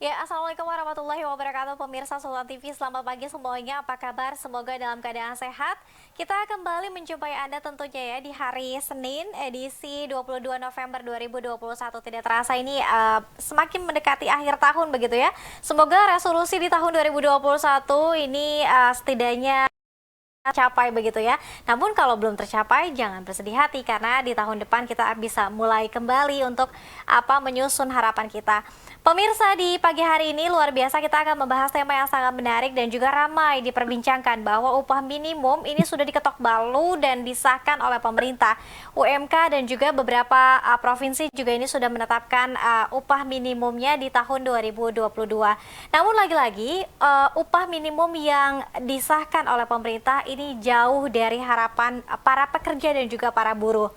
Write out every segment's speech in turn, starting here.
Ya, Assalamualaikum warahmatullahi wabarakatuh pemirsa Sultan TV, selamat pagi semuanya, apa kabar? Semoga dalam keadaan sehat. Kita kembali menjumpai Anda tentunya ya di hari Senin edisi 22 November 2021. Tidak terasa ini semakin mendekati akhir tahun begitu ya. Semoga resolusi di tahun 2021 ini setidaknya tercapai begitu ya. Namun kalau belum tercapai jangan bersedih hati karena di tahun depan kita bisa mulai kembali untuk menyusun harapan kita. Pemirsa, di pagi hari ini luar biasa kita akan membahas tema yang sangat menarik dan juga ramai diperbincangkan bahwa upah minimum ini sudah diketok palu dan disahkan oleh pemerintah. UMK dan juga beberapa provinsi juga ini sudah menetapkan upah minimumnya di tahun 2022. Namun lagi-lagi upah minimum yang disahkan oleh pemerintah ini jauh dari harapan para pekerja dan juga para buruh.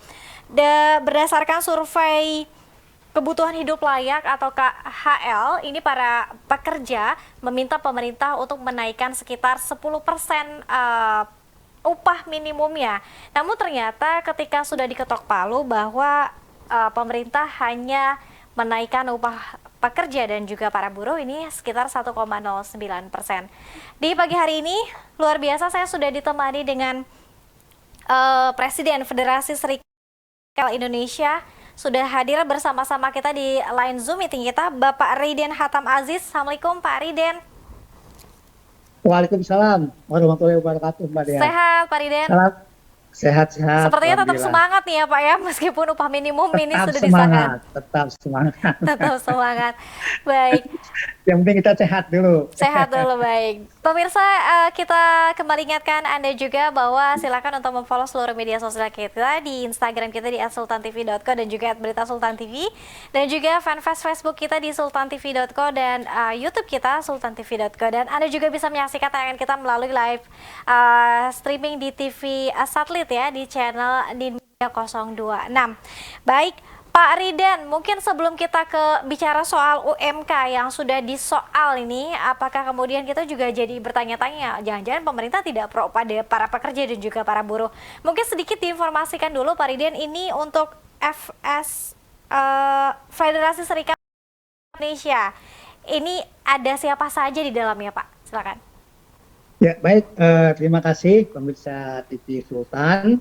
Berdasarkan survei kebutuhan hidup layak atau KHL, ini para pekerja meminta pemerintah untuk menaikkan sekitar 10% upah minimumnya. Namun ternyata ketika sudah diketok palu bahwa pemerintah hanya menaikkan upah pekerja dan juga para buruh ini sekitar 1,09%. Di pagi hari ini luar biasa saya sudah ditemani dengan Presiden Federasi Serikat Indonesia sudah hadir bersama-sama kita di line Zoom meeting kita, Bapak Riden Hatam Aziz. Assalamualaikum Pak Riden. Waalaikumsalam warahmatullahi wabarakatuh, Mbak Dea. Sehat Pak Riden? Salam, sehat-sehat, Sepertinya tetap alhamdulillah. semangat nih ya Pak ya, meskipun upah minimum ini Tetap sudah disahkan. semangat, tetap semangat. Tetap semangat. Baik. Yang penting kita sehat dulu. Sehat dulu, baik. Pemirsa, kita kembali ingatkan Anda juga bahwa silakan untuk memfollow seluruh media sosial kita di Instagram kita di @sultantv.co dan juga @beritasultantv, dan juga fanpage Facebook kita di sultantv.co dan YouTube kita sultantv.co, dan Anda juga bisa menyaksikan tayangan kita melalui live streaming di TV satelit ya di channel di 026. Baik, Pak Riden, mungkin sebelum kita bicara soal UMK yang sudah disoal ini, apakah kemudian kita juga jadi bertanya-tanya, jangan-jangan pemerintah tidak pro pada para pekerja dan juga para buruh. Mungkin sedikit diinformasikan dulu Pak Riden, ini untuk Federasi Serikat Indonesia. Ini ada siapa saja di dalamnya Pak? Silakan. Ya, baik. Terima kasih pemirsa TV Sultan.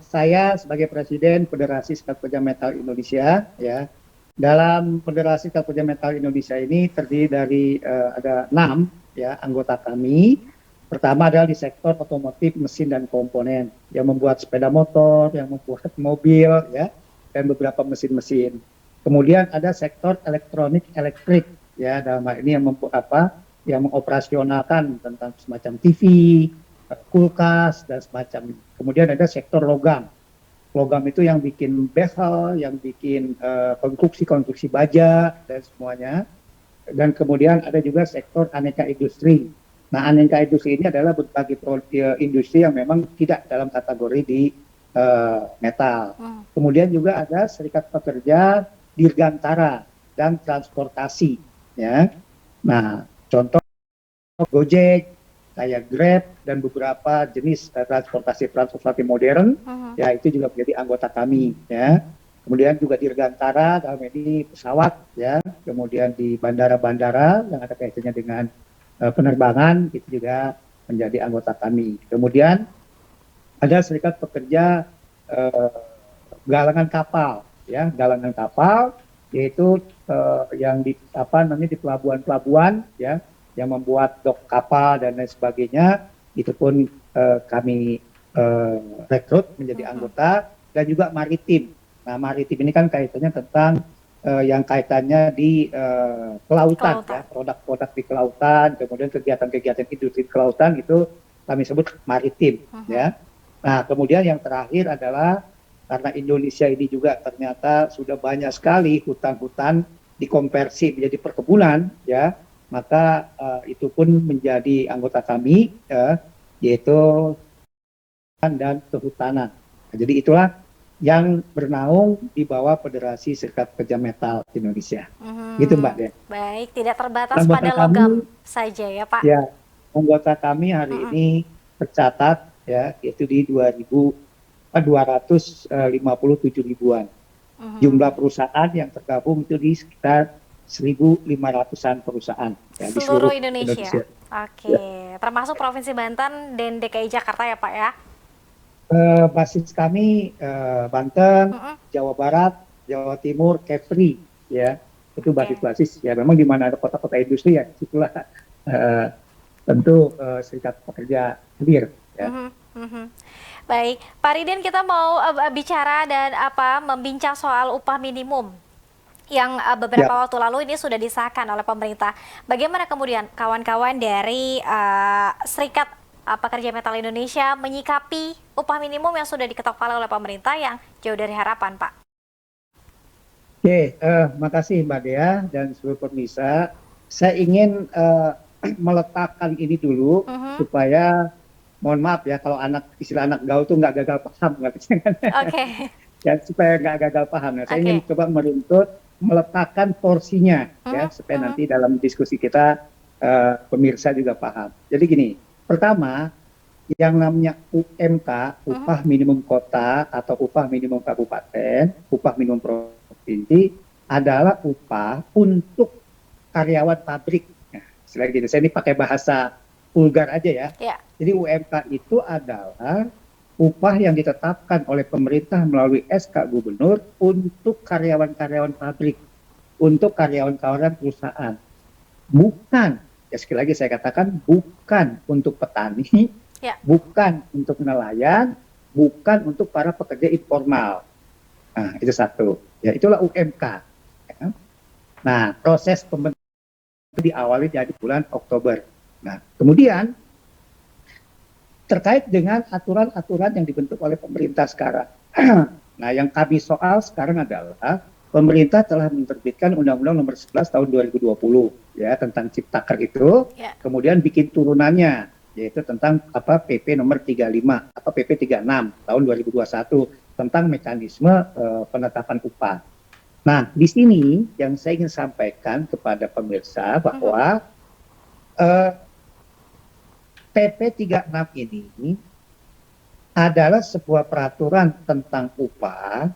Saya sebagai Presiden Federasi Serikat Pekerja Metal Indonesia, ya, dalam Federasi Serikat Pekerja Metal Indonesia ini terdiri dari ada 6 ya anggota kami. Pertama adalah di sektor otomotif, mesin dan komponen, yang membuat sepeda motor, yang membuat mobil, ya, dan beberapa mesin-mesin. Kemudian ada sektor elektronik elektrik, ya, dalam hal ini yang mengoperasionalkan tentang semacam TV, kulkas dan semacam. Kemudian ada sektor logam. Logam itu yang bikin bezel, yang bikin konstruksi baja dan semuanya. Dan kemudian ada juga sektor aneka industri. Nah, aneka industri ini adalah berbagai industri yang memang tidak dalam kategori di metal. Kemudian juga ada serikat pekerja dirgantara dan transportasi, ya. Nah, contoh Gojek, kayak Grab dan beberapa jenis transportasi modern, ya, itu juga menjadi anggota kami, ya. Kemudian juga dirgantara dalam ini pesawat, ya. Kemudian di bandara-bandara yang ada kaitannya dengan penerbangan itu juga menjadi anggota kami. Kemudian ada serikat pekerja galangan kapal, ya, galangan kapal, yaitu yang di di pelabuhan-pelabuhan, ya, yang membuat dok kapal dan lain sebagainya, itu pun kami rekrut menjadi anggota. Dan juga maritim. Nah, maritim ini kan kaitannya tentang yang kaitannya di kelautan, ya, produk-produk di kelautan, kemudian kegiatan-kegiatan industri kelautan itu kami sebut maritim, ya. Nah, kemudian yang terakhir adalah karena Indonesia ini juga ternyata sudah banyak sekali hutan-hutan dikonversi menjadi perkebunan, ya, maka itu pun menjadi anggota kami, yaitu dan kehutanan. Nah, jadi itulah yang bernaung di bawah Federasi Serikat Pekerja Metal Indonesia. Gitu, Mbak Den. Baik, tidak terbatas Anggota pada logam saja ya Pak. Ya, anggota kami hari ini tercatat, ya, yaitu di 257 ribuan. Jumlah perusahaan yang tergabung itu di sekitar 1.500-an perusahaan ya, di Seluruh seluruh Indonesia. Indonesia. Oke, Ya. termasuk Provinsi Banten dan DKI Jakarta ya Pak ya? Basis kami Banten, Mm-mm. Jawa Barat, Jawa Timur, Kepri, ya itu Oke. basis-basis ya. Memang di mana ada kota-kota industri ya, situlah tentu serikat pekerja hadir. Ya. Mhm, mhm. Baik, Pak Riden, kita mau bicara dan membincang soal upah minimum yang beberapa Ya, waktu lalu ini sudah disahkan oleh pemerintah. Bagaimana kemudian kawan-kawan dari Serikat Pekerja Metal Indonesia menyikapi upah minimum yang sudah diketok palu oleh pemerintah yang jauh dari harapan, Pak? oke, makasih Mbak Dea dan seluruh pemirsa. Saya ingin meletakkan ini dulu Mhm. supaya, mohon maaf ya kalau istilah anak gaul tuh nggak gagal paham, Oke, ya supaya nggak gagal paham. Nah, saya ingin oke. coba meruntut, meletakkan porsinya ya Mhm, supaya mhm, nanti dalam diskusi kita pemirsa juga paham. Jadi gini, pertama yang namanya UMK, mhm. upah minimum kota atau upah minimum kabupaten, upah minimum provinsi adalah upah untuk karyawan pabrik. Nah, selain gitu, saya ini pakai bahasa vulgar aja ya. Ya. Jadi UMK itu adalah upah yang ditetapkan oleh pemerintah melalui SK Gubernur untuk karyawan-karyawan pabrik, untuk karyawan-karyawan perusahaan. Bukan, ya sekali lagi saya katakan, bukan untuk petani, Ya. bukan untuk nelayan, bukan untuk para pekerja informal. Nah, itu satu. Ya, itulah UMK. Ya. Nah, proses pembentukan diawali dari bulan Oktober. Nah, kemudian terkait dengan aturan-aturan yang dibentuk oleh pemerintah sekarang. Nah, yang kami soal sekarang adalah pemerintah telah menerbitkan Undang-Undang Nomor 11 Tahun 2020 ya tentang Ciptaker itu, Ya. kemudian bikin turunannya yaitu tentang PP nomor 35 PP 36 tahun 2021 tentang mekanisme penetapan upah. Nah, di sini yang saya ingin sampaikan kepada pemirsa Mhm. bahwa eh, PP 36 ini adalah sebuah peraturan tentang upah,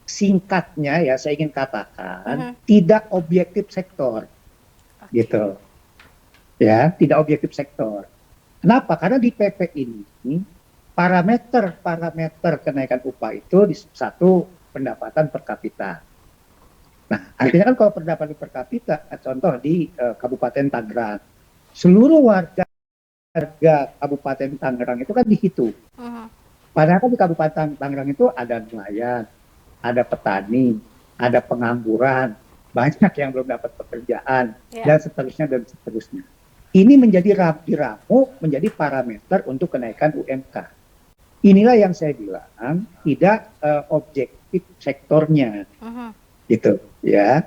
singkatnya ya saya ingin katakan Mhm. tidak objektif sektor, Oke. gitu ya, tidak objektif sektor. Kenapa? Karena di PP ini parameter kenaikan upah itu di satu pendapatan per kapita. Nah, artinya kan kalau pendapatan per kapita, contoh di Kabupaten Tangerang, seluruh warga Kabupaten Tangerang itu kan dihitung. Mhm. Padahal kan di Kabupaten Tangerang itu ada nelayan, ada petani, ada pengangguran, banyak yang belum dapat pekerjaan, Ya. dan seterusnya dan seterusnya. Ini menjadi diramu menjadi parameter untuk kenaikan UMK. Inilah yang saya bilang tidak objektif sektornya, Mhm. gitu ya.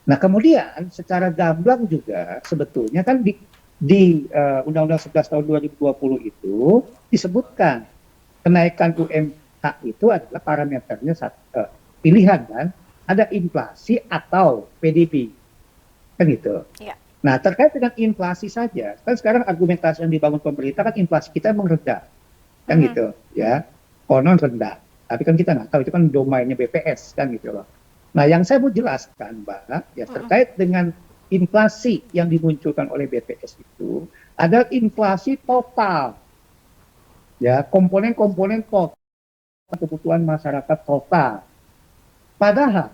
Nah kemudian secara gamblang juga sebetulnya kan di Undang-Undang 11 tahun 2020 itu disebutkan kenaikan UMK itu adalah parameternya pilihan kan, ada inflasi atau PDB, kan gitu. Ya. Nah terkait dengan inflasi saja, kan sekarang argumentasi yang dibangun pemerintah kan inflasi kita emang rendah, kan Mhm. gitu ya, konon rendah. Tapi kan kita nggak tahu, itu kan domainnya BPS kan gitu loh. Nah yang saya mau jelaskan Mbak, ya Mhm. terkait dengan inflasi yang dimunculkan oleh BPS itu adalah inflasi total, ya komponen-komponen total kebutuhan masyarakat total. Padahal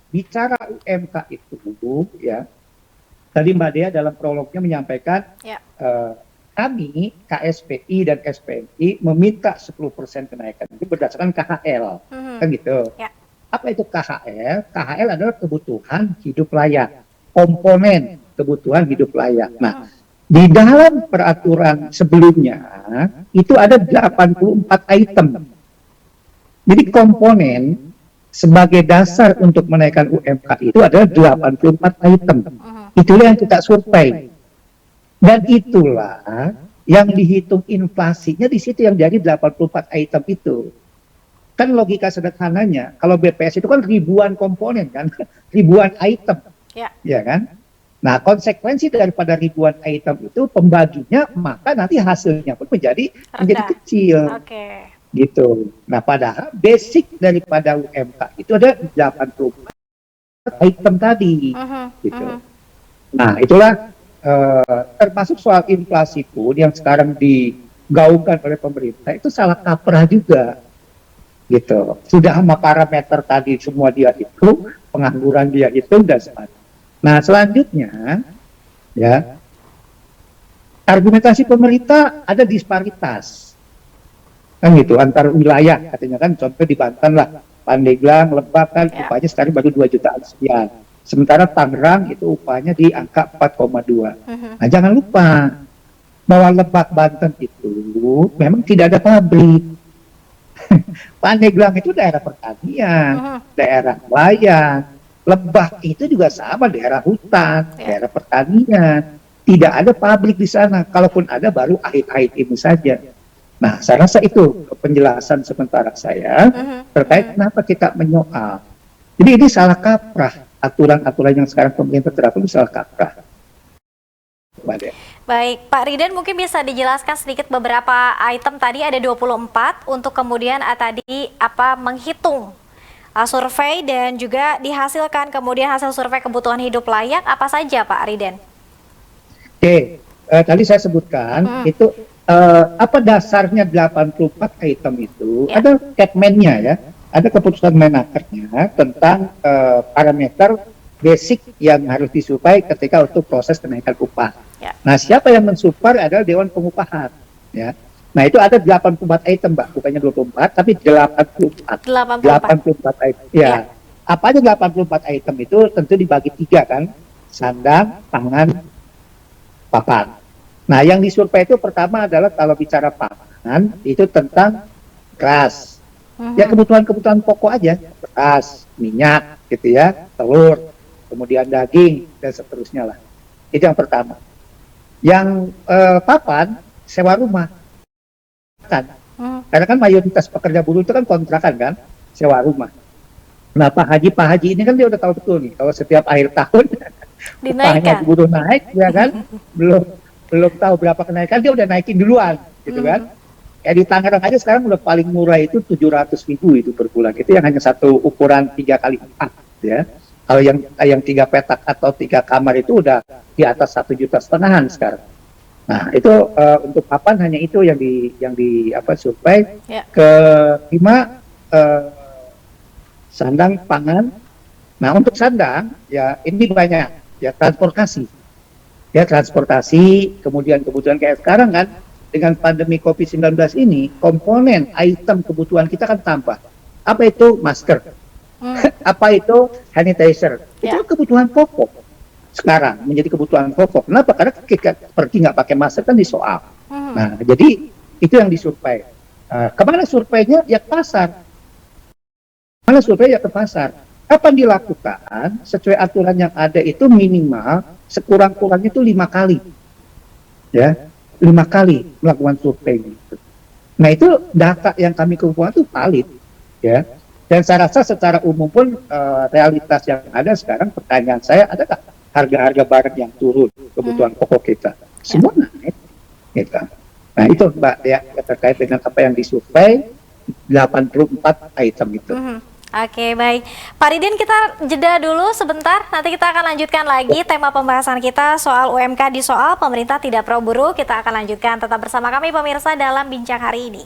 bicara UMK itu, ya tadi Mbak Dea dalam prolognya menyampaikan Ya. kami KSPI dan SPMI meminta 10% kenaikan itu berdasarkan KHL, Mhm. kan gitu. Ya. Apa itu KHL? KHL adalah kebutuhan hidup layak, komponen kebutuhan hidup layak. Nah, Mhm. di dalam peraturan sebelumnya itu ada 84 item. Jadi komponen sebagai dasar untuk menaikkan UMK itu adalah 84 item. Mhm. Itulah yang kita survei. Dan itulah yang dihitung inflasinya di situ yang jadi 84 item itu. Kan logika sederhananya, kalau BPS itu kan ribuan komponen kan, ribuan item, Ya. ya kan? Nah, konsekuensi daripada ribuan item itu pembaginya, maka nanti hasilnya pun menjadi Rendah. kecil, Oke. gitu. Nah, padahal basic daripada UMK itu ada 84 item tadi, Mhm, gitu. mhm. Nah, itulah termasuk soal inflasi pun yang sekarang digaungkan oleh pemerintah itu salah kaprah juga, gitu. Sudah sama parameter tadi semua dia hitung, pengangguran dia hitung dan sebagainya. Nah, selanjutnya ya argumentasi pemerintah ada disparitas kan gitu antar wilayah katanya kan, contoh di Banten lah, Pandeglang, Lebak kan Ya. upahnya sekarang baru 2 jutaan sekian, sementara Tangerang itu upahnya di angka 4,2. Mhm, Nah, jangan lupa bahwa Lebak Banten itu memang tidak ada pabrik. Pandeglang itu daerah pertanian, mhm. daerah nelayan. Lebak itu juga sama, daerah hutan, Ya. daerah pertanian. Tidak ada pabrik di sana. Kalaupun ada, baru ahit-ahit ini saja. Nah, saya rasa itu penjelasan sementara saya Mhm, terkait mhm. kenapa kita menyoal. Jadi ini salah kaprah. Aturan-aturan yang sekarang pemerintah terapkan itu salah kaprah. Mbak Dea. Baik, Pak Riden mungkin bisa dijelaskan sedikit beberapa item tadi ada 24 untuk kemudian tadi apa menghitung survei dan juga dihasilkan kemudian hasil survei kebutuhan hidup layak apa saja Pak Riden? Oke, tadi saya sebutkan Hmm, itu apa dasarnya 84 item itu, ya, ada Kepmennya ya, ada keputusan Menakernya tentang parameter basic yang harus disuplai ketika untuk proses kenaikan upah. ya. Nah, siapa yang mensupport adalah Dewan Pengupahan ya. Nah, itu ada 84 item, Mbak, bukannya 24 tapi 84. 84. 84 item. Ya. Ya. Apa aja 84 item itu tentu dibagi tiga kan, sandang, pangan, papan. Nah, yang disurvei itu pertama adalah kalau bicara pangan itu tentang beras. Ya Mhm, kebutuhan-kebutuhan pokok aja, beras, minyak, gitu ya, telur, kemudian daging dan seterusnya lah. Itu yang pertama. Yang papan sewa rumah kan. mhm. Karena kan mayoritas pekerja buruh itu kan kontrakan kan, sewa rumah. Nah, Pak Haji ini kan dia udah tahu betul nih kalau setiap akhir tahun upahnya Dinaikkan. buruh naik ya kan, belum belum tahu berapa kenaikan dia udah naikin duluan gitu kan. Mhm, Ya di Tangerang aja sekarang udah paling murah itu 700.000 itu per bulan, itu yang hanya satu ukuran 3x4 ya. Kalau yang 3 petak atau 3 kamar itu udah di atas 1,5 juta sekarang. Nah, itu untuk papan hanya itu yang di apa survei. ya. Kelima sandang pangan. Nah, untuk sandang ya ini banyak ya, transportasi. Ya transportasi, kemudian kebutuhan kayak sekarang kan dengan pandemi COVID-19 ini, komponen item kebutuhan kita kan tambah. Apa itu? Masker. Hmm, Apa itu? Sanitizer. Ya. Itu kebutuhan pokok. Sekarang menjadi kebutuhan pokok. Kenapa? Karena kita pergi nggak pakai masker kan disoal. mhm. Nah, jadi itu yang disurvei. Kemana surveinya? Ya ke pasar. Mana survei ya ke pasar. Kapan dilakukan? Sesuai aturan yang ada itu minimal sekurang-kurangnya itu 5 kali. Ya, 5 kali melakukan survei gitu. Nah, itu data yang kami kumpulkan itu valid. Ya. Dan saya rasa secara umum pun realitas yang ada sekarang, pertanyaan saya, adakah harga-harga barang yang turun kebutuhan pokok kita? Semua naik. Gitu. Nah, itu Mbak ya terkait dengan apa yang disurvei 84 item itu. Mhm. Oke, baik. Pak Ridin, kita jeda dulu sebentar. Nanti kita akan lanjutkan lagi tema pembahasan kita soal UMK di soal pemerintah tidak pro buruh. Kita akan lanjutkan. Tetap bersama kami pemirsa dalam Bincang Hari ini.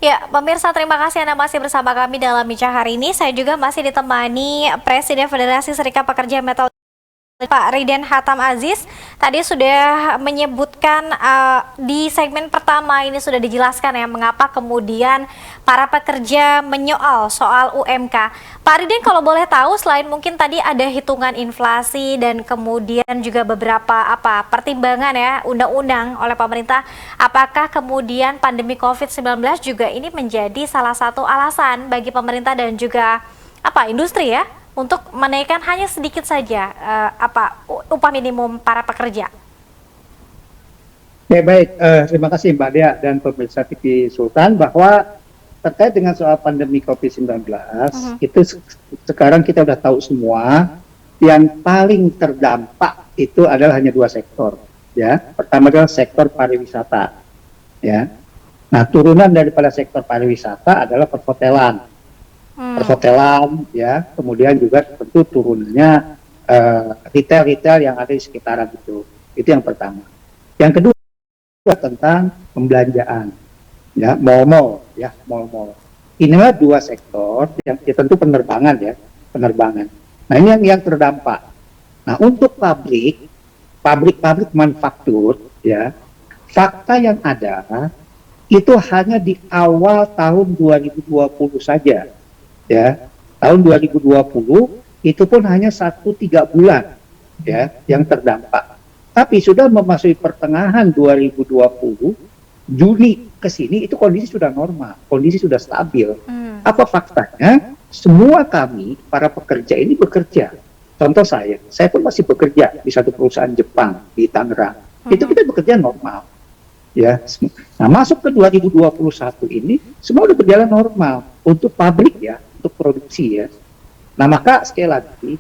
Ya, pemirsa, terima kasih Anda masih bersama kami dalam bicara hari ini. Saya juga masih ditemani Presiden Federasi Serikat Pekerja Metal Pak Riden Hatam Aziz. Tadi sudah menyebutkan di segmen pertama ini sudah dijelaskan ya mengapa kemudian para pekerja menyoal soal UMK. Pak Riden, kalau boleh tahu, selain mungkin tadi ada hitungan inflasi dan kemudian juga beberapa pertimbangan ya undang-undang oleh pemerintah, apakah kemudian pandemi COVID-19 juga ini menjadi salah satu alasan bagi pemerintah dan juga industri ya untuk menaikkan hanya sedikit saja upah minimum para pekerja? Ya baik, terima kasih Mbak Dea dan pemirsa TV Sultan, bahwa terkait dengan soal pandemi COVID-19, itu sekarang kita sudah tahu semua, yang paling terdampak itu adalah hanya dua sektor. Ya, pertama adalah sektor pariwisata. Ya, nah turunan daripada sektor pariwisata adalah perhotelan. Perhotelan, ya, kemudian juga tentu turunannya retail-retail yang ada di sekitaran itu yang pertama. Yang kedua tentang pembelanjaan, ya, mall-mall. Inilah dua sektor yang tentu penerbangan. Nah ini yang terdampak. Nah untuk pabrik manufaktur, ya, fakta yang ada itu hanya di awal tahun 2020 saja. Ya, tahun 2020 itu pun hanya 1-3 bulan ya yang terdampak. Tapi sudah memasuki pertengahan 2020, Juni ke sini itu kondisi sudah normal, kondisi sudah stabil. Apa faktanya? Semua kami para pekerja ini bekerja. Contoh saya pun masih bekerja di satu perusahaan Jepang di Tangerang. Itu kita bekerja normal. Ya, nah masuk ke 2021 ini semua udah berjalan normal untuk pabrik ya, untuk produksi ya. Nah maka sekali lagi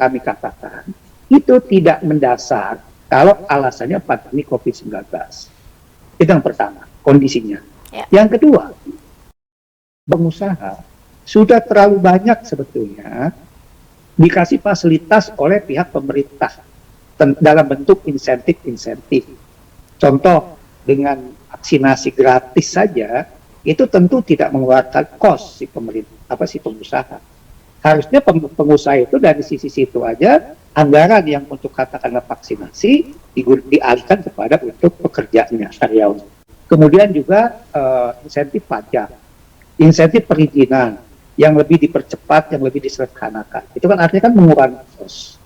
kami katakan itu tidak mendasar kalau alasannya pandemi COVID-19. Itu yang pertama kondisinya. Yang kedua, pengusaha sudah terlalu banyak sebetulnya dikasih fasilitas oleh pihak pemerintah dalam bentuk insentif. Contoh, dengan vaksinasi gratis saja itu tentu tidak mengeluarkan kos si pengusaha. Harusnya pengusaha itu dari sisi situ aja anggaran yang untuk katakanlah vaksinasi dialihkan kepada untuk pekerjanya, karyawan. Kemudian juga insentif pajak, insentif perizinan yang lebih dipercepat, yang lebih disederhanakan. Itu kan artinya kan mengurangi kos.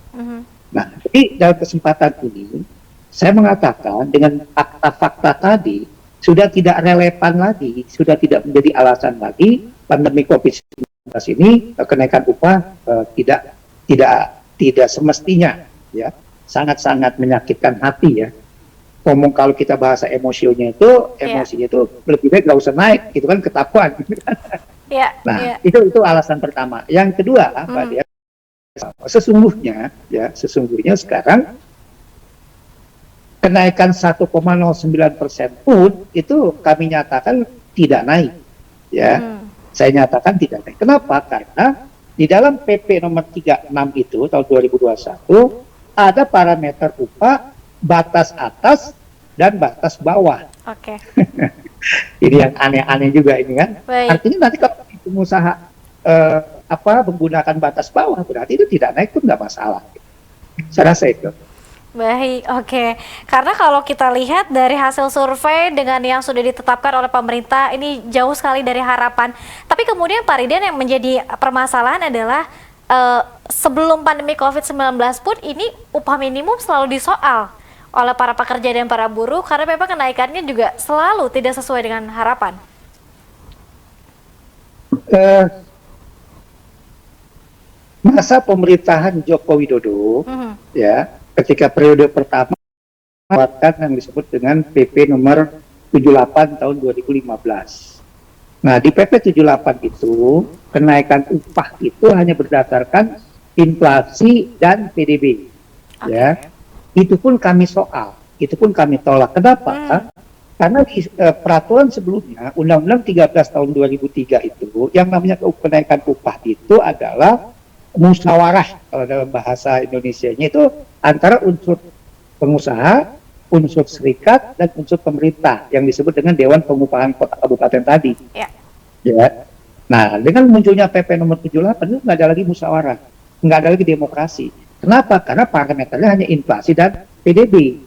Nah, jadi dalam kesempatan ini saya mengatakan dengan fakta-fakta tadi sudah tidak relevan lagi, sudah tidak menjadi alasan lagi pandemi COVID-19 ini kenaikan upah tidak semestinya, ya, sangat-sangat menyakitkan hati ya. Ngomong kalau kita bahasa emosinya itu lebih baik nggak usah naik, itu kan ketakuan. Itu alasan pertama. Yang kedua dia sesungguhnya sekarang kenaikan 1,09% pun itu kami nyatakan tidak naik, ya. Saya nyatakan tidak naik. Kenapa? Karena di dalam PP nomor 36 itu tahun 2021 ada parameter upah batas atas dan batas bawah. Ini yang aneh-aneh juga ini kan. Artinya nanti kalau pengusaha menggunakan batas bawah berarti itu tidak naik pun nggak masalah. Saya rasa itu. Baik, karena kalau kita lihat dari hasil survei dengan yang sudah ditetapkan oleh pemerintah ini jauh sekali dari harapan. Tapi kemudian Pak Riden, yang menjadi permasalahan adalah sebelum pandemi COVID-19 pun ini upah minimum selalu disoal oleh para pekerja dan para buruh karena memang kenaikannya juga selalu tidak sesuai dengan harapan. Masa pemerintahan Joko Widodo, ya, ketika periode pertama mengeluarkan yang disebut dengan PP nomor 78 tahun 2015. Nah, di PP 78 itu kenaikan upah itu hanya berdasarkan inflasi dan PDB. Ya. Itu pun kami soal, itu pun kami tolak. Kenapa? Karena di peraturan sebelumnya, Undang-Undang 13 tahun 2003 itu, yang namanya kenaikan upah itu adalah musyawarah kalau dalam bahasa Indonesianya itu antara unsur pengusaha, unsur serikat, dan unsur pemerintah yang disebut dengan Dewan Pengupahan Kota Kabupaten tadi. ya. Nah, dengan munculnya PP nomor 78 itu nggak ada lagi musyawarah, nggak ada lagi demokrasi. Kenapa? Karena parameternya hanya inflasi dan PDB.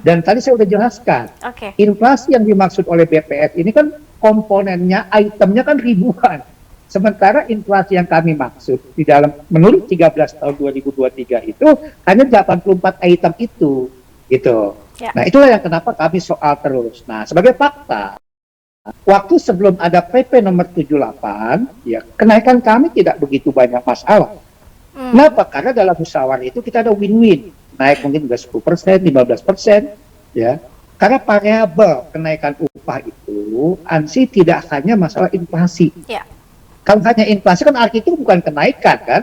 Dan tadi saya sudah jelaskan, inflasi yang dimaksud oleh BPS ini kan komponennya, itemnya kan ribuan. Sementara inflasi yang kami maksud di dalam menurut 13 tahun 2023 itu hanya 84 item itu, gitu. Ya. Nah, itulah yang kenapa kami soal terus. Nah, sebagai fakta, waktu sebelum ada PP nomor 78, ya kenaikan kami tidak begitu banyak masalah. Kenapa? Karena dalam musyawarah itu kita ada win-win. Naik mungkin juga 10%, 15%, ya. Karena variabel kenaikan upah itu, ANSI tidak hanya masalah inflasi. Ya. Kalau hanya inflasi kan arti itu bukan kenaikan kan.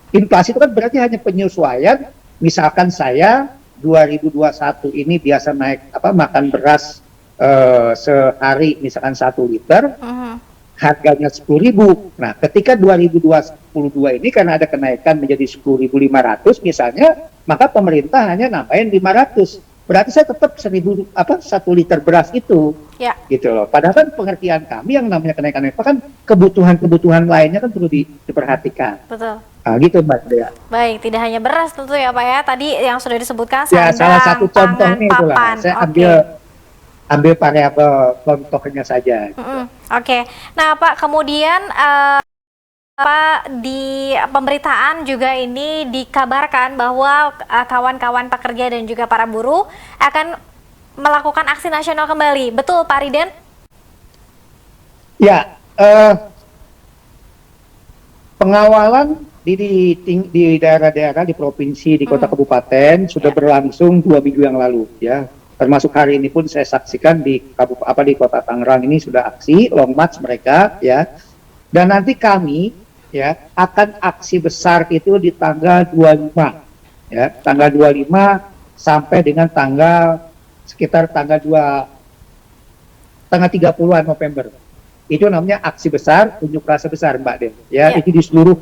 Inflasi itu kan berarti hanya penyesuaian. Misalkan saya 2021 ini biasa naik makan beras sehari misalkan 1 liter, harganya 10.000. Nah, ketika 2022 ini karena ada kenaikan menjadi 10.500 misalnya, maka pemerintah hanya nambahin 500. Berarti saya tetap 1 liter beras itu, ya. Gitu loh. Padahal kan pengertian kami yang namanya kenaikan upah kan kebutuhan-kebutuhan lainnya kan perlu diperhatikan. Betul. Nah, gitu Mbak Dea. Baik, tidak hanya beras tentu ya Pak ya. Tadi yang sudah disebutkan ya, salah satu contohnya itulah. Saya ambil variabel contohnya saja. Gitu. Oke. Nah Pak, kemudian di pemberitaan juga ini dikabarkan bahwa kawan-kawan pekerja dan juga para buruh akan melakukan aksi nasional kembali. Betul Pak Riden? Ya, pengawalan di daerah-daerah, di provinsi, di kota kabupaten sudah berlangsung 2 minggu yang lalu, ya. Termasuk hari ini pun saya saksikan di kota Tangerang ini sudah aksi long march mereka, ya. Dan nanti kami ya akan aksi besar itu di tanggal 25, ya, tanggal 25 sampai dengan sekitar tanggal 30-an November. Itu namanya aksi besar, unjuk rasa besar Mbak Den, ya. Itu di seluruh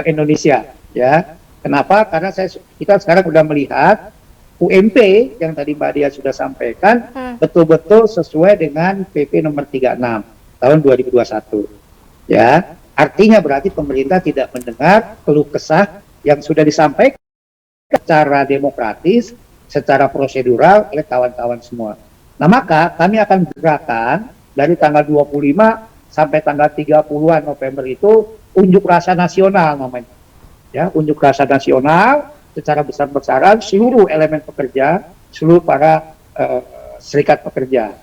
Indonesia, ya. Kenapa? Karena kita sekarang sudah melihat UMP yang tadi Mbak Dia sudah sampaikan betul-betul sesuai dengan PP nomor 36 tahun 2021. Ya, artinya berarti pemerintah tidak mendengar keluh kesah yang sudah disampaikan secara demokratis, secara prosedural oleh kawan-kawan semua. Nah, maka kami akan gerakan dari tanggal 25 sampai tanggal 30-an November itu unjuk rasa nasional namanya. Ya, unjuk rasa nasional secara besar-besaran seluruh elemen pekerja, seluruh para serikat pekerja.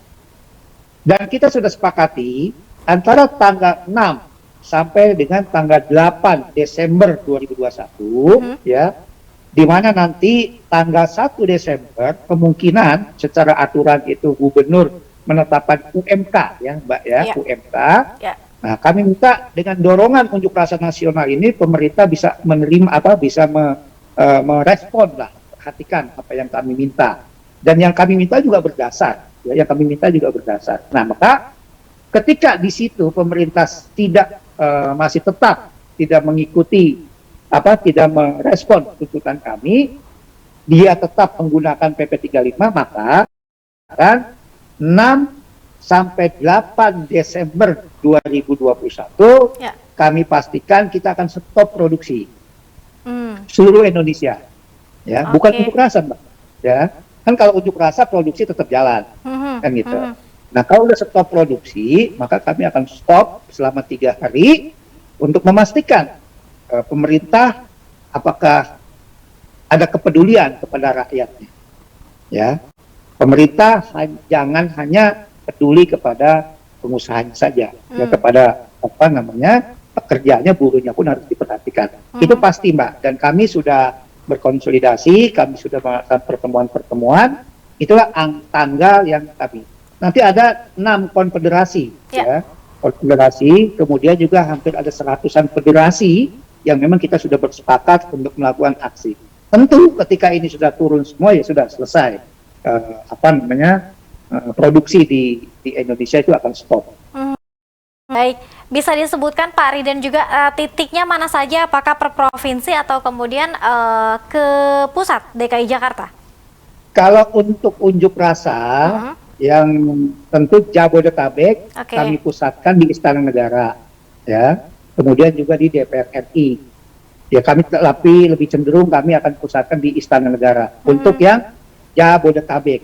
Dan kita sudah sepakati antara tanggal 6 sampai dengan tanggal 8 Desember 2021, ya, di mana nanti tanggal 1 Desember kemungkinan secara aturan itu gubernur menetapkan UMK, ya Mbak ya, UMK. Ya. Nah, kami minta dengan dorongan unjuk rasa nasional ini pemerintah bisa menerima bisa merespon lah, perhatikan apa yang kami minta. Dan yang kami minta juga berdasar, ya, yang kami minta juga berdasar. Nah, maka ketika di situ pemerintah masih tetap tidak mengikuti tidak merespon tuntutan kami, dia tetap menggunakan PP 35, maka kan 6 sampai 8 Desember 2021 ya, kami pastikan kita akan stop produksi seluruh Indonesia, ya. Bukan unjuk rasa Mbak, ya. Kan kalau unjuk rasa produksi tetap jalan, kan gitu. Nah, kalau udah stop produksi, maka kami akan stop selama 3 hari untuk memastikan pemerintah apakah ada kepedulian kepada rakyatnya, ya. Pemerintah jangan hanya peduli kepada pengusahanya saja, ya, kepada pekerjaannya, buruhnya pun harus diperhatikan. Itu pasti Mbak, dan kami sudah berkonsolidasi, kami sudah melakukan pertemuan-pertemuan, itulah tanggal yang kami. Nanti ada 6 konfederasi, ya, konfederasi, kemudian juga hampir ada 100-an federasi yang memang kita sudah bersepakat untuk melakukan aksi. Tentu ketika ini sudah turun semua, ya sudah selesai, produksi di Indonesia itu akan stop. Baik, bisa disebutkan Pak Riden juga titiknya mana saja, apakah per provinsi atau kemudian ke pusat DKI Jakarta? Kalau untuk unjuk rasa, yang tentu Jabodetabek Oke. kami pusatkan di Istana Negara, ya. Kemudian juga di DPR RI. Ya, tapi lebih cenderung kami akan pusatkan di Istana Negara untuk yang Jabodetabek,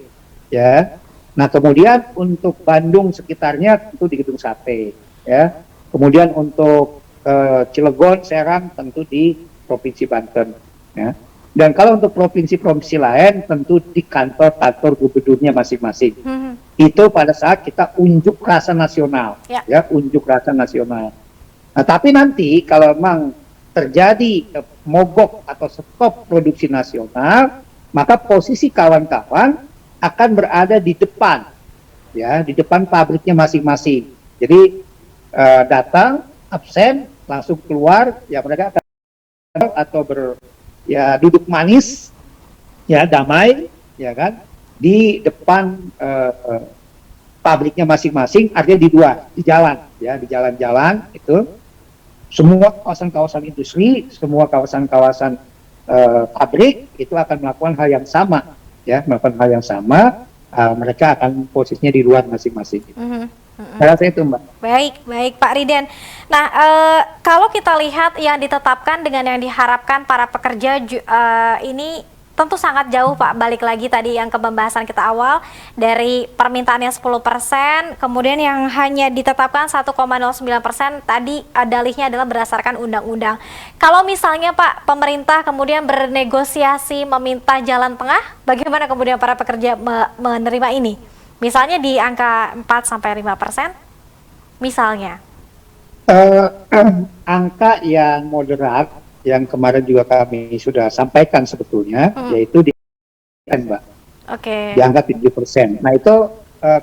ya. Nah, kemudian untuk Bandung sekitarnya tentu di Gedung Sate, ya. Kemudian untuk Cilegon, Serang tentu di Provinsi Banten, ya. Dan kalau untuk provinsi-provinsi lain tentu di kantor-kantor gubernurnya masing-masing. Itu pada saat kita unjuk rasa nasional, ya, unjuk rasa nasional. Nah, tapi nanti kalau memang terjadi mogok atau stop produksi nasional, maka posisi kawan-kawan akan berada di depan, ya, di depan pabriknya masing-masing. Jadi datang, absen, langsung keluar, ya mereka akan atau duduk manis, ya damai, ya kan, di depan pabriknya masing-masing, artinya di jalan, ya, di jalan-jalan itu. Semua kawasan-kawasan industri, semua kawasan-kawasan pabrik itu akan melakukan hal yang sama, ya, melakukan hal yang sama. Mereka akan posisinya di luar masing-masing. Saya rasa itu, Mbak. Baik Pak Riden. Nah, kalau kita lihat yang ditetapkan dengan yang diharapkan para pekerja ini tentu sangat jauh Pak, balik lagi tadi yang ke pembahasan kita awal, dari permintaannya 10%, kemudian yang hanya ditetapkan 1,09%, tadi dalihnya adalah berdasarkan undang-undang. Kalau misalnya Pak, pemerintah kemudian bernegosiasi meminta jalan tengah, bagaimana kemudian para pekerja menerima ini? Misalnya di angka 4-5%, misalnya. Angka yang moderat, yang kemarin juga kami sudah sampaikan sebetulnya, yaitu di Mbak. Oke. Di angka 7%. Nah itu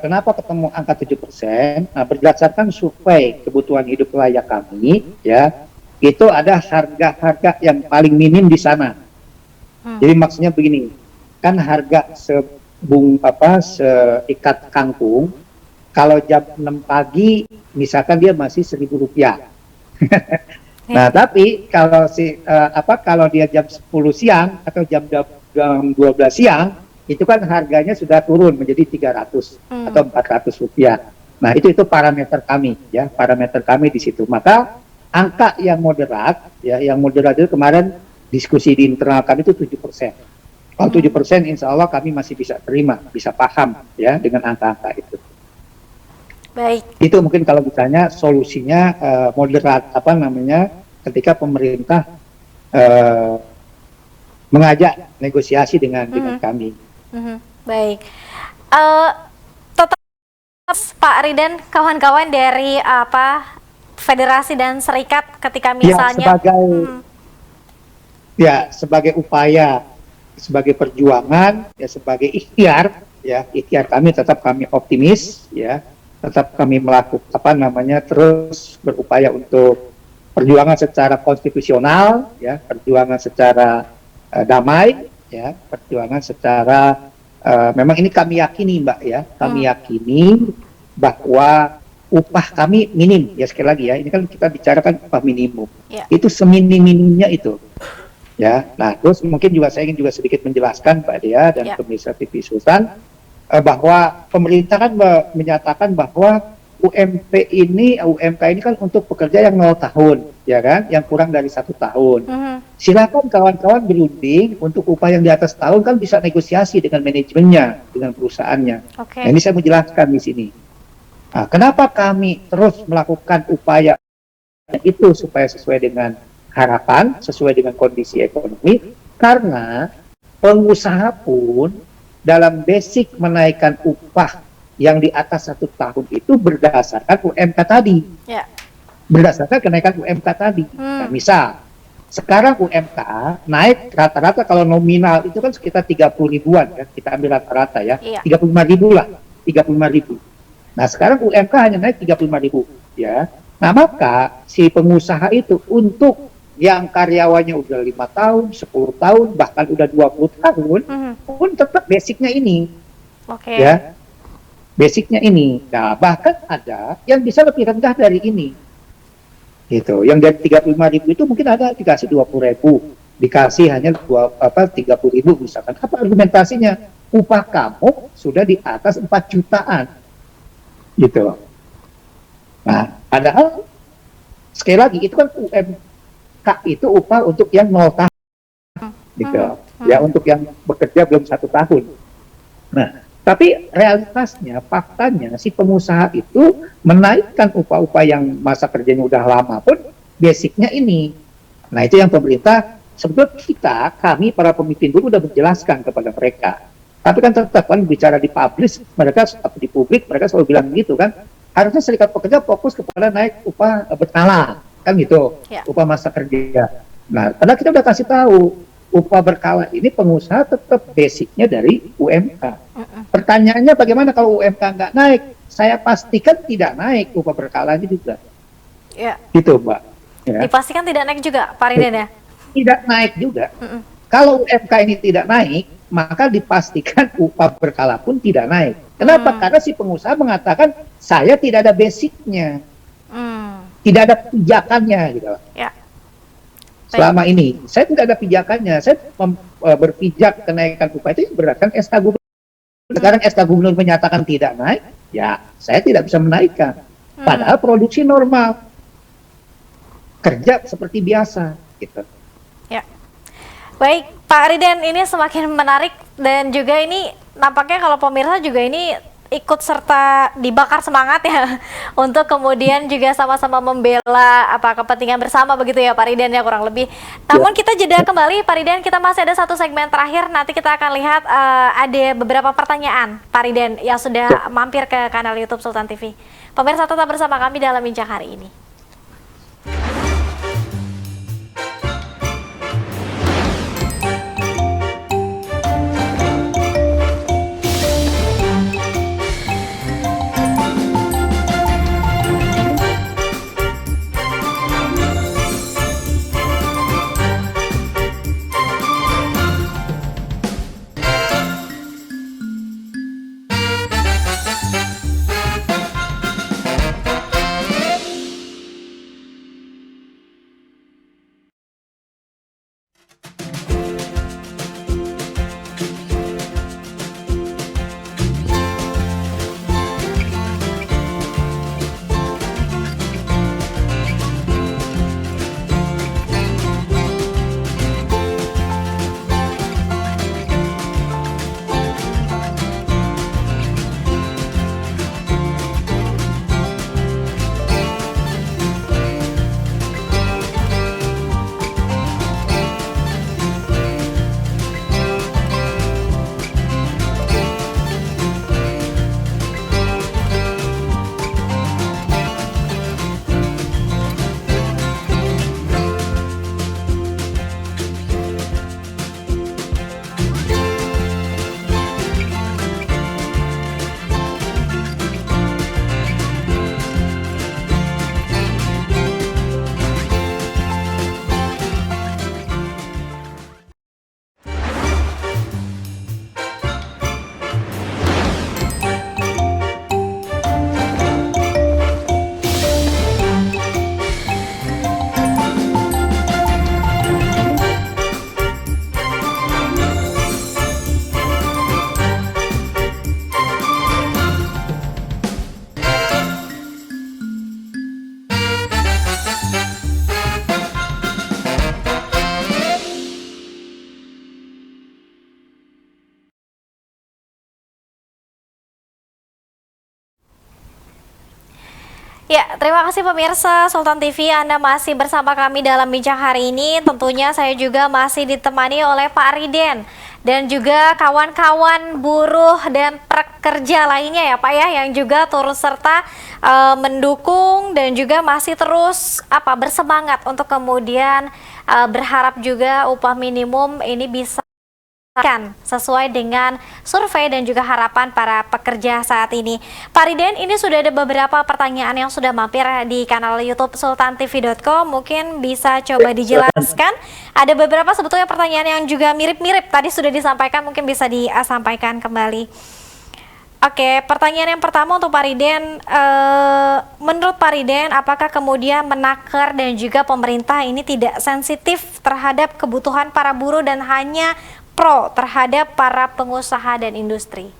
kenapa ketemu angka 7%? Nah, berdasarkan survei kebutuhan hidup layak kami, ya, itu ada harga-harga yang paling minim di sana. Jadi maksudnya begini, kan harga seikat kangkung, kalau jam 6 pagi, misalkan dia masih Rp1.000. Nah, tapi kalau dia jam 10 siang atau jam 12 siang, itu kan harganya sudah turun menjadi 300 atau Rp400. Nah, itu parameter kami, ya, parameter kami di situ. Maka angka yang moderat, ya, yang moderat itu kemarin diskusi di internal kami itu 7%. Kalau 7%, insya Allah kami masih bisa terima, bisa paham, ya, dengan angka-angka itu. Baik. Itu mungkin kalau misalnya solusinya moderat, ketika pemerintah mengajak negosiasi dengan kami. Baik. Tetap Pak Riden, kawan-kawan dari federasi dan serikat, ketika misalnya sebagai upaya, sebagai perjuangan, ya, sebagai ikhtiar, ya, ikhtiar kami tetap kami optimis, ya, tetap kami melakukan terus berupaya untuk perjuangan secara konstitusional, ya, perjuangan secara damai, ya, perjuangan secara memang ini kami yakini, Mbak, ya, kami yakini bahwa upah kami minim, ya, sekali lagi, ya, ini kan kita bicarakan upah minimum, itu seminim-minimnya itu, ya. Nah, terus mungkin saya ingin sedikit menjelaskan, Pak Dea dan pemirsa TV Sultan, bahwa pemerintah kan menyatakan bahwa UMK ini kan untuk pekerja yang 0 tahun, ya kan, yang kurang dari 1 tahun. Silakan kawan-kawan berunding untuk upah yang di atas tahun, kan bisa negosiasi dengan manajemennya, dengan perusahaannya. Nah, ini saya menjelaskan di sini. Nah, kenapa kami terus melakukan upaya itu supaya sesuai dengan harapan, sesuai dengan kondisi ekonomi? Karena pengusaha pun dalam basic menaikkan upah yang di atas 1 tahun itu berdasarkan UMK tadi, berdasarkan kenaikan UMK tadi. Nah, misal sekarang UMK naik rata-rata kalau nominal itu kan sekitar 30 ribuan, kan, kita ambil rata-rata, ya, 35 ribu lah, 35 ribu. Nah, sekarang UMK hanya naik 35 ribu, ya. Nah, maka si pengusaha itu untuk yang karyawannya udah 5 tahun, 10 tahun, bahkan udah 20 tahun, pun tetap basicnya ini, ya. Basicnya ini. Nah, bahkan ada yang bisa lebih rendah dari ini. Gitu. Yang dari 35 ribu itu mungkin ada dikasih 20 ribu, dikasih hanya 30 ribu misalkan. Apa argumentasinya? upah kamu sudah di atas 4 jutaan, gitu. Nah, padahal sekali lagi itu kan UMK itu upah untuk yang 0 tahun, gitu. Ya, untuk yang bekerja belum 1 tahun. Nah, tapi realitasnya, faktanya, si pengusaha itu menaikkan upah-upah yang masa kerjanya udah lama pun, basicnya ini. Nah, itu yang pemerintah, sebetulnya kami para pemimpin buruh udah menjelaskan kepada mereka. Tapi kan tetap kan bicara di publish, mereka atau di publik, mereka selalu bilang gitu kan, harusnya serikat pekerja fokus kepada naik upah berkala, kan gitu, upah masa kerja. Nah, karena kita udah kasih tahu, upah berkala ini pengusaha tetap basicnya dari UMK. Pertanyaannya bagaimana kalau UMK nggak naik? Saya pastikan tidak naik upah berkalanya juga. Ya. Gitu, Mbak. Ya. Dipastikan tidak naik juga, Pak Riden ya? Tidak naik juga. Kalau UMK ini tidak naik, maka dipastikan upah berkala pun tidak naik. Kenapa? Karena si pengusaha mengatakan saya tidak ada basicnya, tidak ada pijakannya, gitu. Ya. Selama ini saya tidak ada pijakannya, saya berpijak kenaikan upah itu berdasarkan SK Gubernur. Sekarang SK Gubernur menyatakan tidak naik, ya saya tidak bisa menaikkan. Padahal produksi normal, kerja seperti biasa, gitu. Ya, baik Pak Riden, ini semakin menarik dan juga ini nampaknya kalau pemirsa juga ini ikut serta dibakar semangat ya untuk kemudian juga sama-sama membela kepentingan bersama begitu ya Pak Riden ya kurang lebih. Namun kita jeda kembali Pak Riden, kita masih ada satu segmen terakhir, nanti kita akan lihat ada beberapa pertanyaan Pak Riden yang sudah mampir ke kanal YouTube Sultan TV. Pemirsa tetap bersama kami dalam bincang hari ini. Ya, terima kasih pemirsa Sultan TV, Anda masih bersama kami dalam bincang hari ini. Tentunya saya juga masih ditemani oleh Pak Riden dan juga kawan-kawan buruh dan pekerja lainnya ya Pak ya, yang juga turut serta mendukung dan juga masih terus bersemangat untuk kemudian berharap juga upah minimum ini bisa sesuai dengan survei dan juga harapan para pekerja saat ini. Pak Riden, ini sudah ada beberapa pertanyaan yang sudah mampir di kanal YouTube sultantv.com. Mungkin bisa coba dijelaskan. Ada beberapa sebetulnya pertanyaan yang juga mirip-mirip tadi sudah disampaikan, mungkin bisa disampaikan kembali. Oke, pertanyaan yang pertama untuk Pak Riden, menurut Pak Riden, apakah kemudian Menaker dan juga pemerintah ini tidak sensitif terhadap kebutuhan para buruh dan hanya pro terhadap para pengusaha dan industri?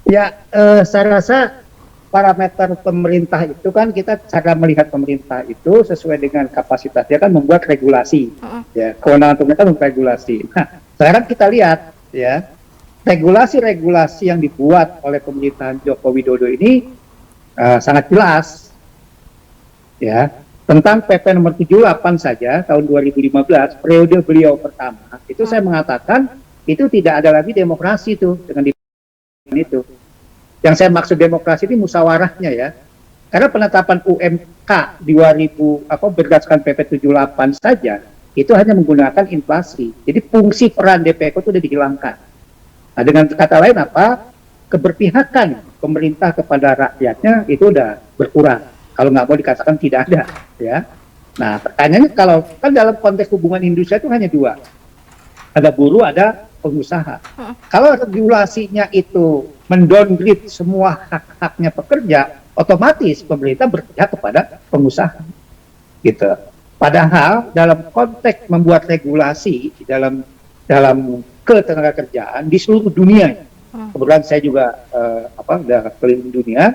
Ya, saya rasa parameter pemerintah itu kan kita cara melihat pemerintah itu sesuai dengan kapasitasnya kan membuat regulasi. Ya, kewenangan pemerintah membuat regulasi. Nah, sekarang kita lihat ya, regulasi-regulasi yang dibuat oleh pemerintahan Joko Widodo ini sangat jelas ya. Tentang PP nomor 78 saja tahun 2015 periode beliau pertama itu saya mengatakan itu tidak ada lagi demokrasi itu dengan itu. Yang saya maksud demokrasi ini musyawarahnya ya. Karena penetapan UMK 2000 berdasarkan PP 78 saja itu hanya menggunakan inflasi. Jadi fungsi peran DPR itu sudah dihilangkan. Nah, dengan kata lain apa? Keberpihakan pemerintah kepada rakyatnya itu udah berkurang. Kalau nggak mau dikatakan tidak ada, ya. Nah, pertanyaannya kalau kan dalam konteks hubungan industri itu hanya dua, ada buruh, ada pengusaha. Kalau regulasinya itu mendowngrade semua hak-haknya pekerja, otomatis pemerintah berpihak kepada pengusaha, gitu. Padahal dalam konteks membuat regulasi dalam ketenagakerjaan di seluruh dunia, kebetulan saya juga udah keliling dunia.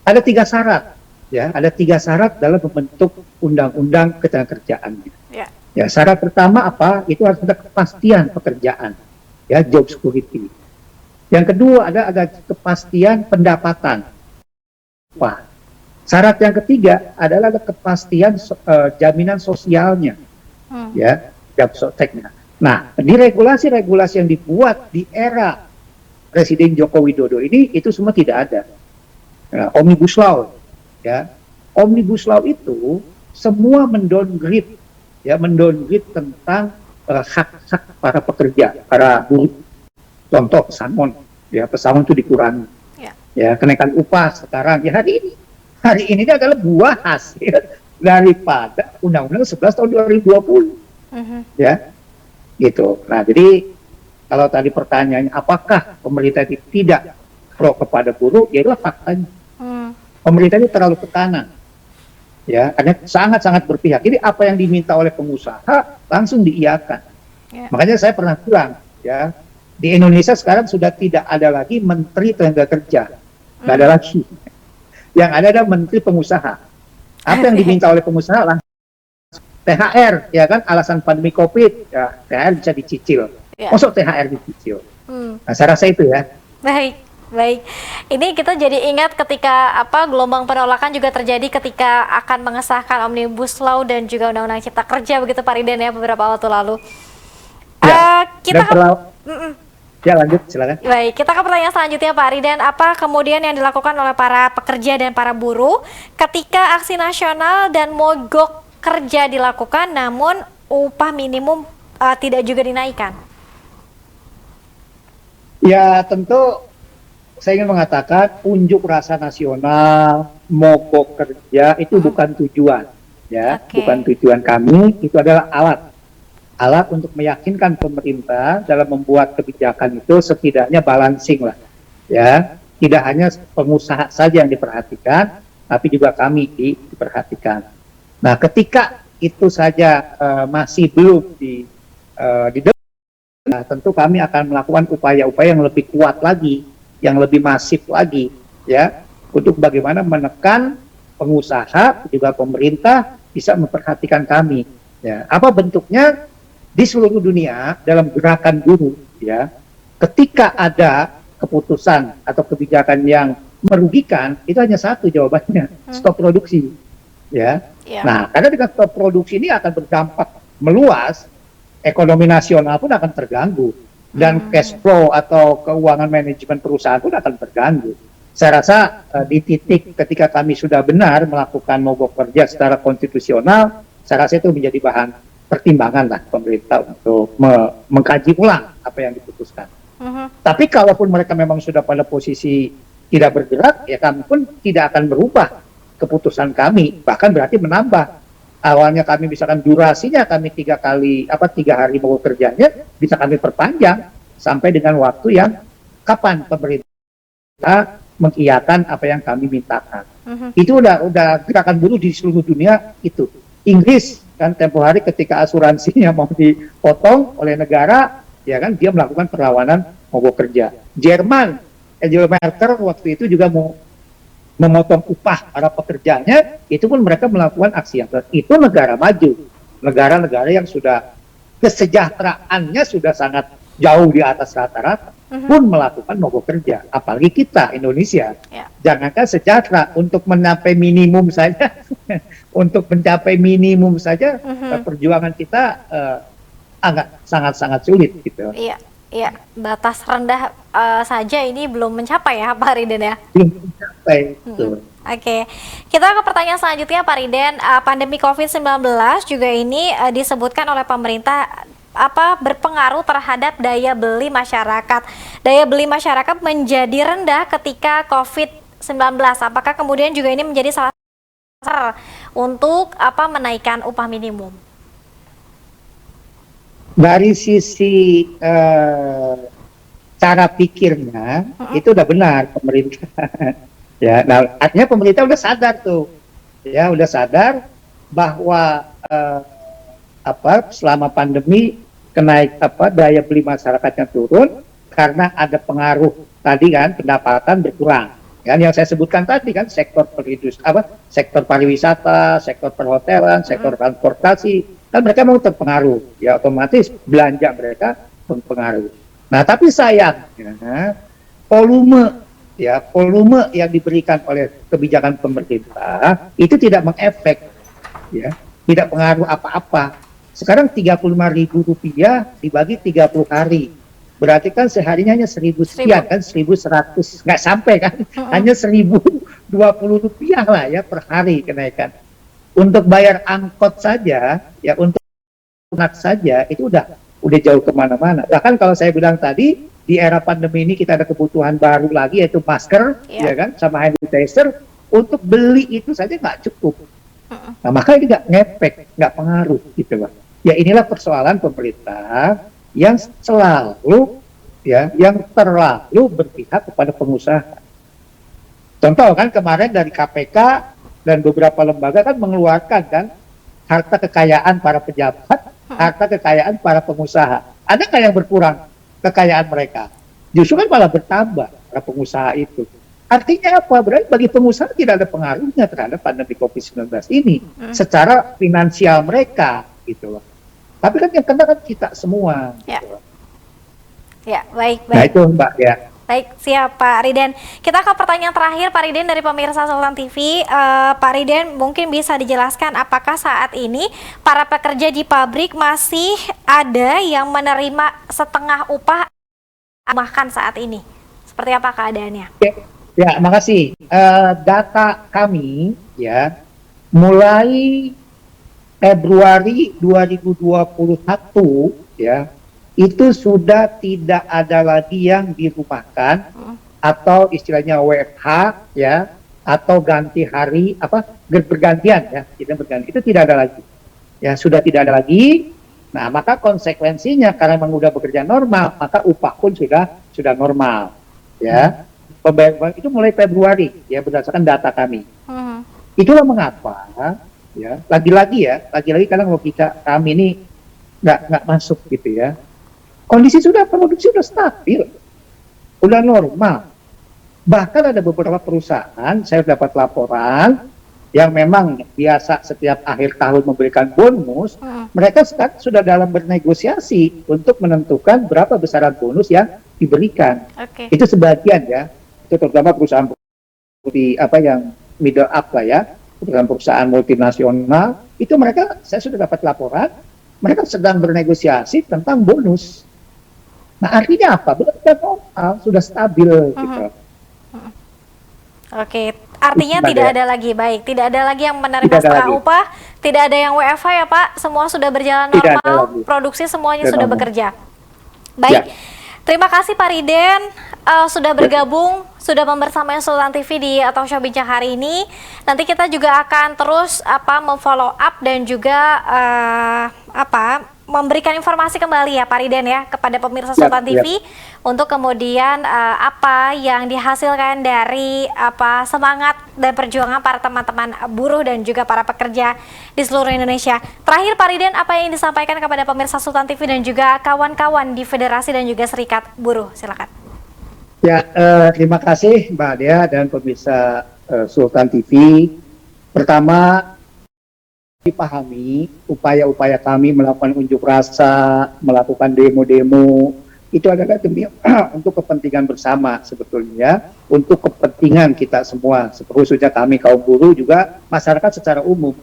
Ada 3 syarat, ya. Ada 3 syarat dalam membentuk undang-undang ketenagakerjaan. Ya, syarat pertama apa? Itu harus ada kepastian pekerjaan, ya, job security. Yang kedua ada kepastian pendapatan. Wah, syarat yang ketiga adalah ada kepastian jaminan sosialnya, ya, job security. Nah, di regulasi-regulasi yang dibuat di era Presiden Joko Widodo ini itu semua tidak ada. Omnibus Law, ya, Omnibus Law itu semua mendowngrade tentang hak-hak para pekerja, para buruh. Contoh pesangon, ya, pesangon itu dikurangi, ya, kenaikan upah sekarang, ya, hari ini adalah buah hasil daripada Undang-Undang 11 tahun 2020, ya, gitu. Nah, jadi kalau tadi pertanyaannya apakah pemerintah tidak pro kepada buruh, ya itulah faktanya. Pemerintah ini terlalu tekanan, ya, karena sangat-sangat berpihak. Jadi apa yang diminta oleh pengusaha langsung diiyakan. Makanya saya pernah bilang, ya, di Indonesia sekarang sudah tidak ada lagi Menteri Tenaga Kerja, nggak ada lagi. Yang ada Menteri Pengusaha. Apa yang diminta oleh pengusaha langsung THR, ya kan, alasan pandemi COVID, ya, THR bisa dicicil. Masuk THR dicicil. Nah, saya rasa itu ya. Baik. Ini kita jadi ingat ketika gelombang penolakan juga terjadi ketika akan mengesahkan Omnibus Law dan juga Undang-Undang Cipta Kerja begitu Pak Riden ya beberapa waktu lalu. Ya, lanjut, silakan. Baik, kita ke pertanyaan selanjutnya Pak Riden. Apa kemudian yang dilakukan oleh para pekerja dan para buruh ketika aksi nasional dan mogok kerja dilakukan namun upah minimum tidak juga dinaikkan? Ya, tentu saya ingin mengatakan unjuk rasa nasional, mogok kerja itu bukan tujuan, ya, bukan tujuan kami. Itu adalah alat untuk meyakinkan pemerintah dalam membuat kebijakan itu setidaknya balancing lah, ya. Tidak hanya pengusaha saja yang diperhatikan, tapi juga kami diperhatikan. Nah, ketika itu saja masih belum nah, tentu kami akan melakukan upaya-upaya yang lebih kuat lagi, yang lebih masif lagi, ya, untuk bagaimana menekan pengusaha juga pemerintah bisa memperhatikan kami, ya. Apa bentuknya di seluruh dunia dalam gerakan buruh, ya, ketika ada keputusan atau kebijakan yang merugikan itu hanya satu jawabannya, stop produksi, ya. Nah, karena dengan stop produksi ini akan berdampak meluas, ekonomi nasional pun akan terganggu. Dan cash flow atau keuangan manajemen perusahaan pun akan terganggu. Saya rasa di titik ketika kami sudah benar melakukan mogok kerja secara konstitusional, saya rasa itu menjadi bahan pertimbangan lah pemerintah untuk mengkaji ulang apa yang diputuskan. Tapi kalaupun mereka memang sudah pada posisi tidak bergerak, ya kami pun tidak akan berubah keputusan kami, bahkan berarti menambah. Awalnya kami misalkan durasinya kami 3 hari mogok kerjanya bisa kami perpanjang sampai dengan waktu yang kapan pemerintah mengiyakan apa yang kami mintakan. Itu udah gerakan buruh di seluruh dunia itu. Inggris kan tempo hari ketika asuransinya mau dipotong oleh negara, ya kan dia melakukan perlawanan mogok kerja. Jerman, Angela Merkel waktu itu juga mau memotong upah para pekerjanya, itu pun mereka melakukan aksi yang itu negara maju, negara-negara yang sudah kesejahteraannya sudah sangat jauh di atas rata-rata pun melakukan mogok kerja, apalagi kita Indonesia. Jangankan sejahtera, untuk mencapai minimum saja untuk mencapai minimum saja perjuangan kita sangat-sangat sulit gitu. Iya, iya, batas rendah saja ini belum mencapai ya Pak Riden ya. Belum mencapai. Oke, kita ke pertanyaan selanjutnya Pak Riden. Pandemi COVID-19 juga ini disebutkan oleh pemerintah berpengaruh terhadap daya beli masyarakat. Daya beli masyarakat menjadi rendah ketika COVID-19. Apakah kemudian juga ini menjadi salah satu untuk menaikkan upah minimum? Dari sisi cara pikirnya itu udah benar pemerintah. Ya, nah, artinya pemerintah udah sadar tuh, ya udah sadar bahwa selama pandemi daya beli masyarakatnya turun karena ada pengaruh tadi kan pendapatan berkurang. Kan yang saya sebutkan tadi kan sektor sektor pariwisata, sektor perhotelan, sektor transportasi kan mereka mau terpengaruh, ya otomatis belanja mereka berpengaruh. Nah tapi sayangnya volume yang diberikan oleh kebijakan pemerintah itu tidak mengefek, ya tidak pengaruh apa-apa. Sekarang Rp35.000 dibagi 30 hari. Berarti kan seharinya hanya 1.000 sekian kan, 1.100, nggak sampai kan, hanya Rp1.020 lah ya per hari kenaikan. Untuk bayar angkot saja, ya untuk anak saja itu udah jauh kemana-mana. Bahkan kalau saya bilang tadi di era pandemi ini kita ada kebutuhan baru lagi yaitu masker, ya kan, sama hand sanitizer. Untuk beli itu saja nggak cukup. Nah maka ini nggak ngefek, nggak pengaruh gitu loh. Ya inilah persoalan pemerintah yang selalu yang terlalu berpihak kepada pengusaha. Contoh kan kemarin dari KPK dan beberapa lembaga kan mengeluarkan kan harta kekayaan para pejabat, harta kekayaan para pengusaha. Ada nggak yang berkurang kekayaan mereka? Justru kan malah bertambah para pengusaha itu. Artinya apa? Berarti bagi pengusaha tidak ada pengaruhnya terhadap pandemi COVID-19 ini secara finansial mereka gitu loh. Tapi kan yang kena kan kita semua. Ya, gitu. Ya baik. Nah itu Mbak ya. Baik, siap Pak Riden. Kita ke pertanyaan terakhir Pak Riden dari pemirsa Sultan TV. Pak Riden mungkin bisa dijelaskan apakah saat ini para pekerja di pabrik masih ada yang menerima setengah upah makan saat ini? Seperti apa keadaannya? Ya, makasih. Data kami ya mulai Februari 2021 ya itu sudah tidak ada lagi yang dirumahkan atau istilahnya WFH ya atau ganti hari bergantian ya itu tidak ada lagi ya sudah tidak ada lagi. Nah maka konsekuensinya karena memang sudah bekerja normal maka upah pun sudah normal ya. Pembayaran itu mulai Februari ya berdasarkan data kami. Itulah mengapa ya lagi-lagi kadang logika kami ini nggak masuk gitu ya. Kondisi produksi sudah stabil, udah normal. Bahkan ada beberapa perusahaan saya dapat laporan yang memang biasa setiap akhir tahun memberikan bonus, mereka sekarang sudah dalam bernegosiasi untuk menentukan berapa besaran bonus yang diberikan. Itu sebagian ya. Itu terutama perusahaan yang middle up lah ya, perusahaan multinasional itu saya sudah dapat laporan mereka sedang bernegosiasi tentang bonus. Nah artinya apa? Sudah normal, sudah stabil gitu. Oke, artinya tidak ada lagi tidak ada lagi yang menerima setengah upah, tidak ada yang WFH ya Pak, semua sudah berjalan normal, produksi semuanya sudah bekerja. Baik. Terima kasih Pak Riden sudah bergabung, sudah membersamai Sultan TV di Talk Show Bincang hari ini. Nanti kita juga akan terus memfollow up dan juga memberikan informasi kembali ya Pak Riden ya kepada pemirsa Sultan TV untuk kemudian apa yang dihasilkan dari semangat dan perjuangan para teman-teman buruh dan juga para pekerja di seluruh Indonesia. Terakhir Pak Riden, apa yang disampaikan kepada pemirsa Sultan TV dan juga kawan-kawan di Federasi dan juga Serikat Buruh? Silakan. Ya, terima kasih Mbak Dea dan pemirsa Sultan TV. Pertama, dipahami upaya-upaya kami melakukan unjuk rasa, melakukan demo-demo, itu adalah demi untuk kepentingan bersama sebetulnya, untuk kepentingan kita semua, khususnya kami kaum buruh juga masyarakat secara umum.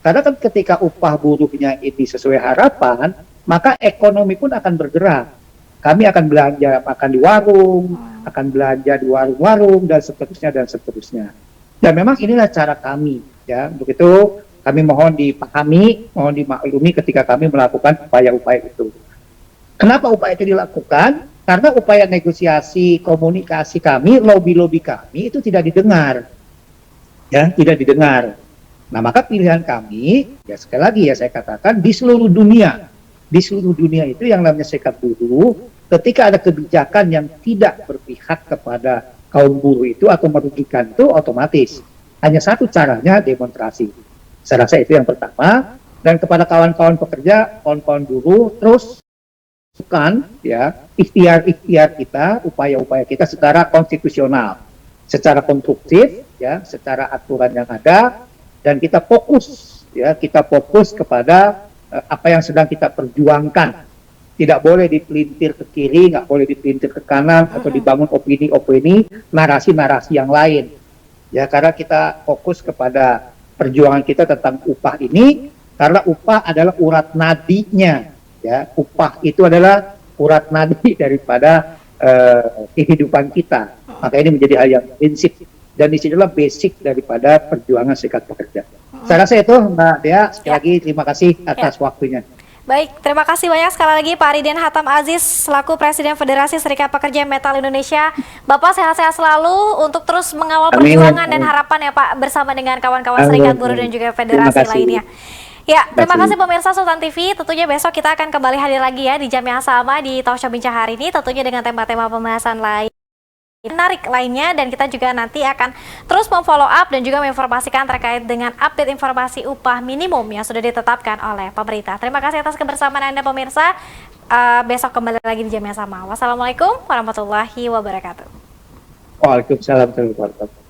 Karena kan ketika upah buruhnya ini sesuai harapan, maka ekonomi pun akan bergerak. Kami akan belanja makan di warung, akan belanja di warung-warung, dan seterusnya, dan seterusnya. Dan memang inilah cara kami, ya, untuk itu kami mohon dipahami, mohon dimaklumi ketika kami melakukan upaya-upaya itu. Kenapa upaya itu dilakukan? Karena upaya negosiasi, komunikasi kami, lobby-lobby kami itu tidak didengar. Ya, tidak didengar. Nah, maka pilihan kami, ya sekali lagi ya saya katakan, di seluruh dunia. Di seluruh dunia itu yang namanya serikat buruh, ketika ada kebijakan yang tidak berpihak kepada kaum buruh itu atau merugikan itu otomatis. Hanya satu caranya, demonstrasi. Saya rasa itu yang pertama. Dan kepada kawan-kawan pekerja, kawan-kawan buruh, terus bukan ya ikhtiar-ikhtiar kita, upaya-upaya kita secara konstitusional, secara konstruktif, ya, secara aturan yang ada, dan kita fokus, ya, kita fokus kepada apa yang sedang kita perjuangkan. Tidak boleh dipelintir ke kiri, nggak boleh dipelintir ke kanan, atau dibangun opini-opini, narasi-narasi yang lain. Ya, karena kita fokus kepada perjuangan kita tentang upah ini, karena upah adalah urat nadinya, ya, upah itu adalah urat nadi daripada kehidupan kita. Maka ini menjadi hal yang prinsip, dan disinilah basic daripada perjuangan serikat pekerja. Saya rasa itu Mbak Dea, sekali lagi terima kasih atas waktunya. Baik, terima kasih banyak sekali lagi Pak Riden Hatam Aziz selaku Presiden Federasi Serikat Pekerja Metal Indonesia. Bapak sehat-sehat selalu untuk terus mengawal perjuangan dan harapan ya Pak bersama dengan kawan-kawan serikat buruh dan juga federasi lainnya. Ya, terima kasih pemirsa Sultan TV. Tentunya besok kita akan kembali hadir lagi ya di jam yang sama di Talk Show Bincang hari ini, tentunya dengan tema-tema pembahasan lain menarik lainnya, dan kita juga nanti akan terus memfollow up dan juga menginformasikan terkait dengan update informasi upah minimum yang sudah ditetapkan oleh pemerintah. Terima kasih atas kebersamaan Anda pemirsa. Besok kembali lagi di jam yang sama. Wassalamualaikum warahmatullahi wabarakatuh. Waalaikumsalam warahmatullahi wabarakatuh.